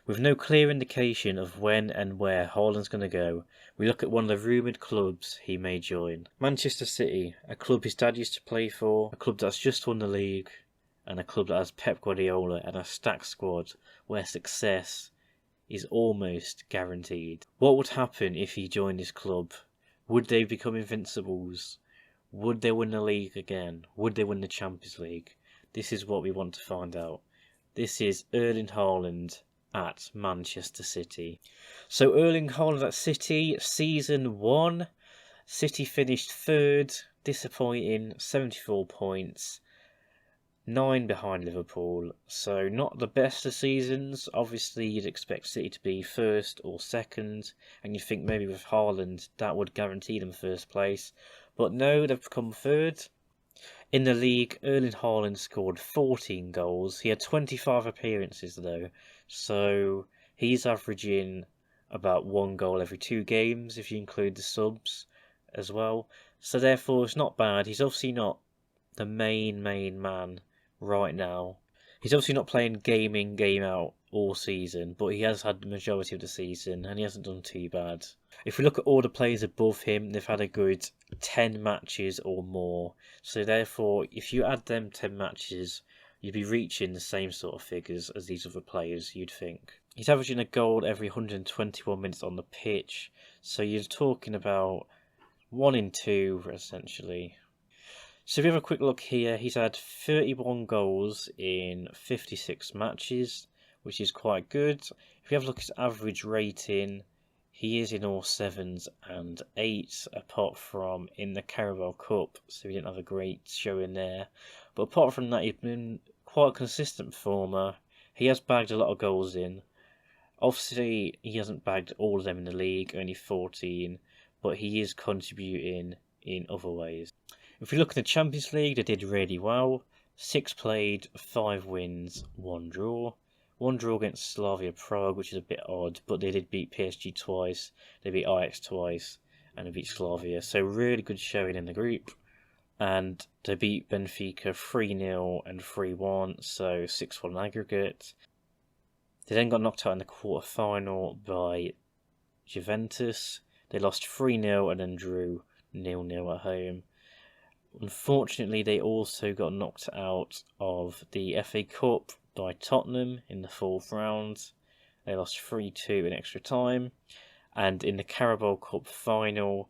With no clear indication of when and where Haaland's going to go, we look at one of the rumoured clubs he may join. Manchester City, a club his dad used to play for, a club that's just won the league, and a club that has Pep Guardiola and a stacked squad where success is almost guaranteed. What would happen if he joined this club? Would they become invincibles? Would they win the league again? Would they win the Champions League? This is what we want to find out. This is Erling Haaland at Manchester City. So Erling Haaland at City, season 1. City finished 3rd, disappointing, 74 points. 9 behind Liverpool, so not the best of seasons. Obviously, you'd expect City to be 1st or 2nd, and you'd think maybe with Haaland that would guarantee them 1st place. But no, they've come 3rd. In the league, Erling Haaland scored 14 goals. He had 25 appearances though, so he's averaging about 1 goal every 2 games if you include the subs as well. So therefore, it's not bad. He's obviously not the main man right now. He's obviously not playing game in, game out all season, but he has had the majority of the season and he hasn't done too bad. If we look at all the players above him, they've had a good 10 matches or more. So therefore, if you add them 10 matches, you'd be reaching the same sort of figures as these other players, you'd think. He's averaging a goal every 121 minutes on the pitch. So you're talking about 1 in 2, essentially. So if we have a quick look here, he's had 31 goals in 56 matches, which is quite good. If we have a look at his average rating, he is in all 7s and 8s, apart from in the Carabao Cup, so he didn't have a great showing there. But apart from that, he's been quite a consistent performer. He has bagged a lot of goals in. Obviously, he hasn't bagged all of them in the league, only 14, but he is contributing in other ways. If we look at the Champions League, they did really well. 6 played, 5 wins, 1 draw. 1 draw against Slavia Prague, which is a bit odd, but they did beat PSG twice, they beat Ajax twice, and they beat Slavia. So really good showing in the group. And they beat Benfica 3-0 and 3-1, so 6-1 aggregate. They then got knocked out in the quarter-final by Juventus. They lost 3-0 and then drew 0-0 at home. Unfortunately, they also got knocked out of the FA Cup by Tottenham in the 4th round. They lost 3-2 in extra time. And in the Carabao Cup final,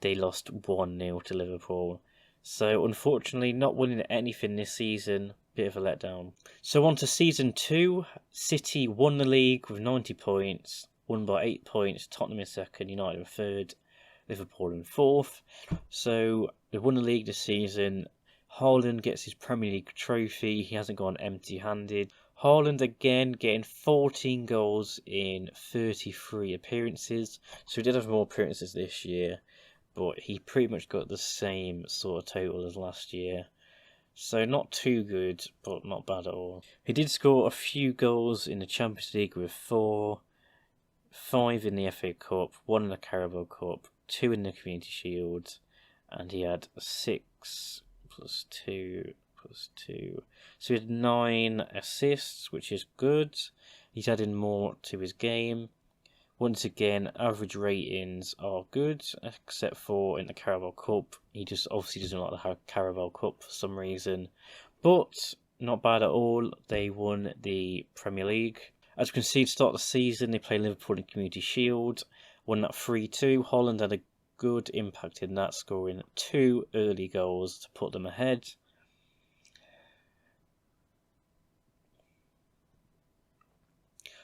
they lost 1-0 to Liverpool. So unfortunately, not winning anything this season, bit of a letdown. So on to season 2, City won the league with 90 points, won by 8 points, Tottenham in 2nd, United in 3rd, Liverpool in 4th. So they won the league this season. Haaland gets his Premier League trophy. He hasn't gone empty-handed. Haaland again getting 14 goals in 33 appearances. So he did have more appearances this year, but he pretty much got the same sort of total as last year. So not too good, but not bad at all. He did score a few goals in the Champions League with 4, 5 in the FA Cup, 1 in the Carabao Cup, 2 in the Community Shield, and he had 6 plus 2 plus 2. So he had 9 assists, which is good. He's adding more to his game. Once again, average ratings are good, except for in the Carabao Cup. He just obviously doesn't like the Carabao Cup for some reason. But not bad at all. They won the Premier League. As you can see, to start the season, they played Liverpool in Community Shield. Won that 3-2. Haaland had a good impact in that, scoring 2 early goals to put them ahead.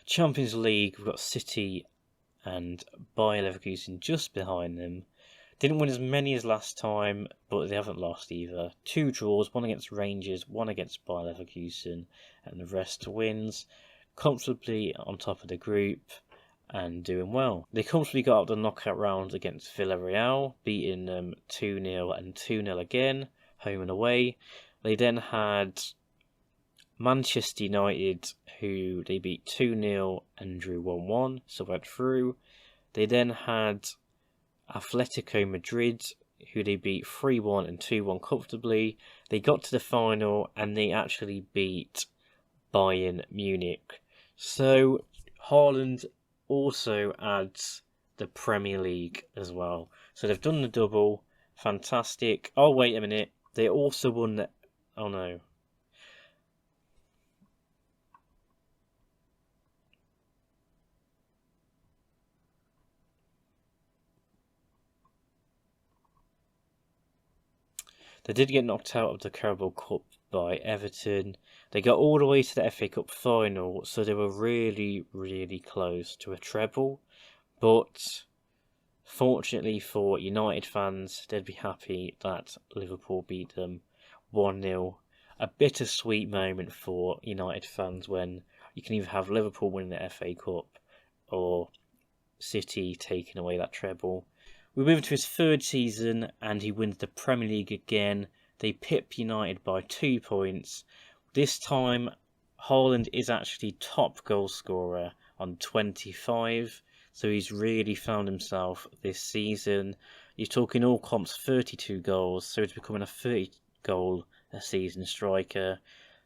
Champions League, we've got City and Bayer Leverkusen just behind them. Didn't win as many as last time, but they haven't lost either. 2 draws, 1 against Rangers, 1 against Bayer Leverkusen, and the rest wins. Comfortably on top of the group and doing well. They comfortably got out the knockout round against Villarreal, beating them 2-0 and 2-0 again, home and away. They then had Manchester United, who they beat 2-0 and drew 1-1, so went through. They then had Atletico Madrid, who they beat 3-1 and 2-1 comfortably. They got to the final and they actually beat Bayern Munich. So Haaland also adds the Premier League as well. So they've done the double. Fantastic. Oh, wait a minute. They also won the... Oh, no. They did get knocked out of the Carabao Cup by Everton. They got all the way to the FA Cup final, so they were really, really close to a treble. But fortunately for United fans, they'd be happy that Liverpool beat them 1-0. A bittersweet moment for United fans when you can either have Liverpool winning the FA Cup or City taking away that treble. We move to his third season and he wins the Premier League again. They pip United by 2 points. This time, Haaland is actually top goal scorer on 25. So he's really found himself this season. He's talking all comps 32 goals. So he's becoming a 30 goal a season striker.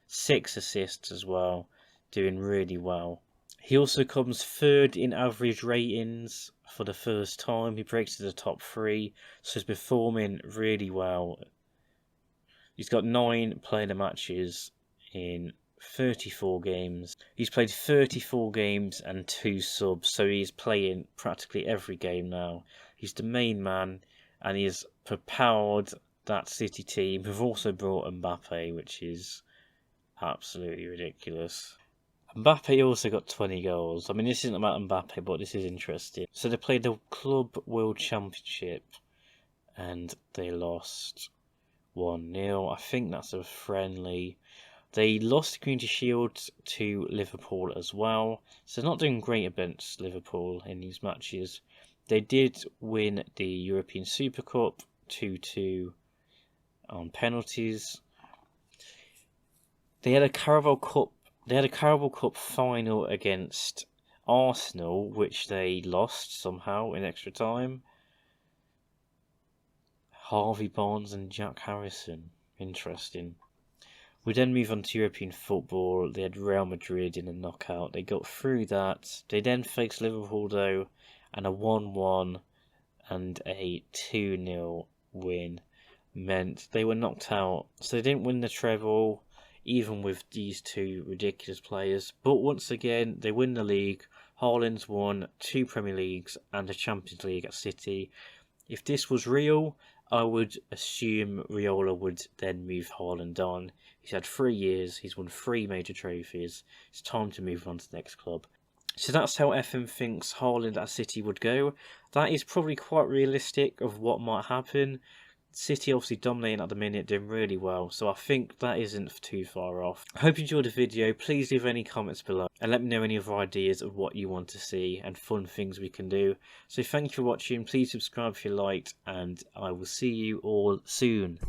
6 assists as well. Doing really well. He also comes third in average ratings for the first time. He breaks to the top 3, so he's performing really well. He's got 9 player matches in 34 games. He's played 34 games and 2 subs, so he's playing practically every game now. He's the main man, and he has propelled that City team. We've also brought Mbappe, which is absolutely ridiculous. Mbappe also got 20 goals. I mean, this isn't about Mbappe, but this is interesting. So they played the Club World Championship and they lost 1-0. I think that's a friendly. They lost the Community Shield to Liverpool as well. So they're not doing great against Liverpool in these matches. They did win the European Super Cup 2-2 on penalties. They had a Carabao Cup final against Arsenal, which they lost somehow in extra time. Harvey Barnes and Jack Harrison. Interesting. We then move on to European football. They had Real Madrid in a knockout. They got through that. They then faced Liverpool, though, and a 1-1 and a 2-0 win meant they were knocked out. So they didn't win the treble, even with these 2 ridiculous players. But once again, they win the league. Haaland's won 2 Premier Leagues and a Champions League at City. If this was real, I would assume Raiola would then move Haaland on. He's had 3 years, he's won 3 major trophies. It's time to move on to the next club. So that's how FM thinks Haaland at City would go. That is probably quite realistic of what might happen. City obviously dominating at the minute, doing really well, so I think that isn't too far off. I hope you enjoyed the video. Please leave any comments below and let me know any other ideas of what you want to see and fun things we can do. So thank you for watching, please subscribe if you liked, and I will see you all soon.